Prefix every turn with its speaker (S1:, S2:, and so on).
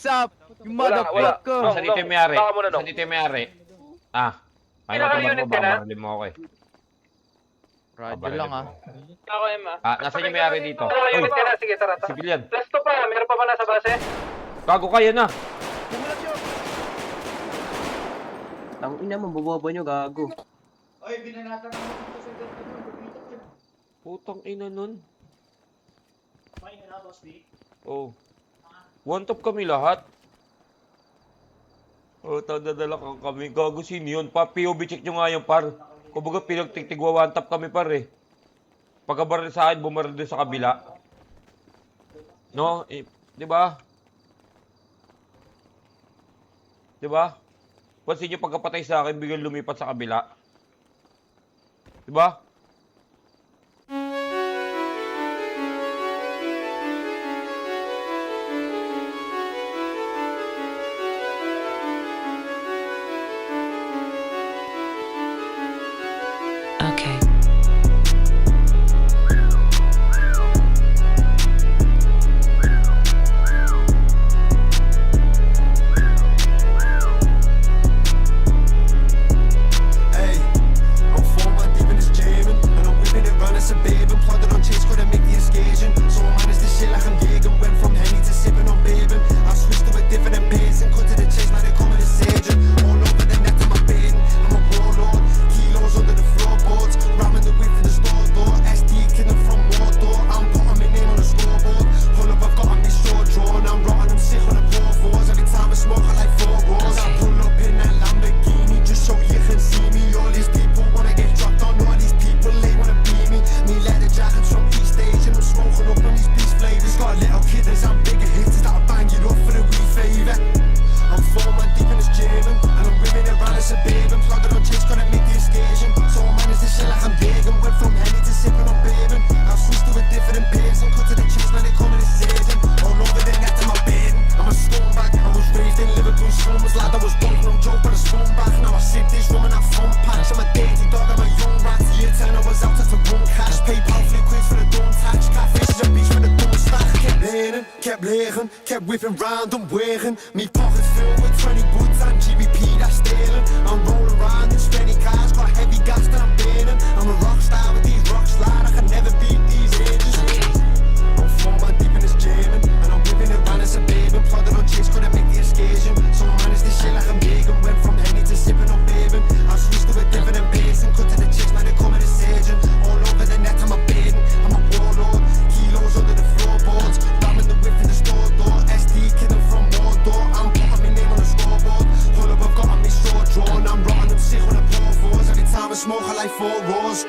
S1: hands up! You
S2: Wala.
S1: motherfucker!
S2: No.
S3: Saan dito yung mayari?
S2: Baka muna, no.
S3: Saan dito yung mayari? Ah. Ay,
S2: Pinaka-unit ka na?
S3: babarili mo ako eh.
S1: Radyo lang ah.
S2: Ako, Emma.
S3: Nasaan yung mayari dito?
S2: Pinaka-unit ka na. Sige, tara.
S3: Civilian.
S2: Plus 2 pa. Meron pa ba nasa base?
S3: Gago kayo na.
S4: Tang ina mo, bobobo nyo, gago.
S5: Oy, binanatan ako dito sa ganda mo.
S3: Putang ina nun.
S5: Pahinga na, boss D.
S3: Oh. One top kami lahat. Oh, dadala kami. Gago sino yun? POV check nyo nga yung par. Kumbaga pinagtigtigwa one top kami par eh. Pagkabaril sa akin, bumaril din sa kabila. No? Di ba? Di ba? Pansin nyo pagkapatay sa akin, biglang lumipat sa kabila. Di ba?
S6: Okay.
S7: Hey, I'm 4 months deep in this jamming, and I'm whipping it round as a babe and plotted on chase, couldn't make the excursion. So I managed this shit like I'm Jagan, went from Henny to sipping on Baben. I switched to a different pace and cut to the chase, now they call me the Sage. All over the net of my bin, I'm a warlord. Kilos under the floorboards, ramming the whip for the store door. SD killing from Mordor, I'm putting my name on the scoreboard. Pull up, I've got on me short drawn, I'm rotting, I'm sick on the poor fours. Every time I smoke, I like 4 rolls. I pull up in that Lamborghini just so you can see me. All these people wanna get dropped on, all these people they wanna be me. Me leather jackets from East Asian, I'm smoking up on these beast flavors. Got a little kid that's I'm bigger hitters that'll bang it up for the wee favour. I'm 4 months deep in this jamming, and I'm whipping it round as a babe and plugging on chase, gonna make the excursion. So I managed this shit like I'm Jagan, went from Henny to sipping on Baben. I switched to a different pace and cut to the chase, now they call me the Sage. All over the net of my bed, I'm a scumbag. I was raised in Liverpool slums, lad, I was drunk, no joke, but a spoon back. Now I sip this rum and have fun packs. I'm a dirty dog, I'm a young rat. Year 10 I was out to run cash, PayPal 3 quid for the dumb tax. Catfish is a beast for the dumb stack. Kept learning, kept learning, kept whipping round and wearing. Me pockets filled with 20 boots and GBP that's stealing. I'm rolling around in spenny cars, got heavy gas that I'm burning. I'm a rock star with these rocks, lad, I can never beat these ages. I'm 4 months deep in this jamming, and I'm whipping it round as a babe and plodding on chase, couldn't make the excursion. So I managed this shit like I'm Jagan, went from Henny to sipping on Baben. I switched to a different pace and cut to the chase, now they call me the Sage. All over the net, I'm a bed, I'm a warlord. Kilos under the floorboards, ramming the whip in the store door. SD killing from Mordor, I'm putting my name on the scoreboard. Pull up, I've got on me short drawn, I'm rotting, I'm sick on the poor fours. Every time I smoke, I like 4 roars.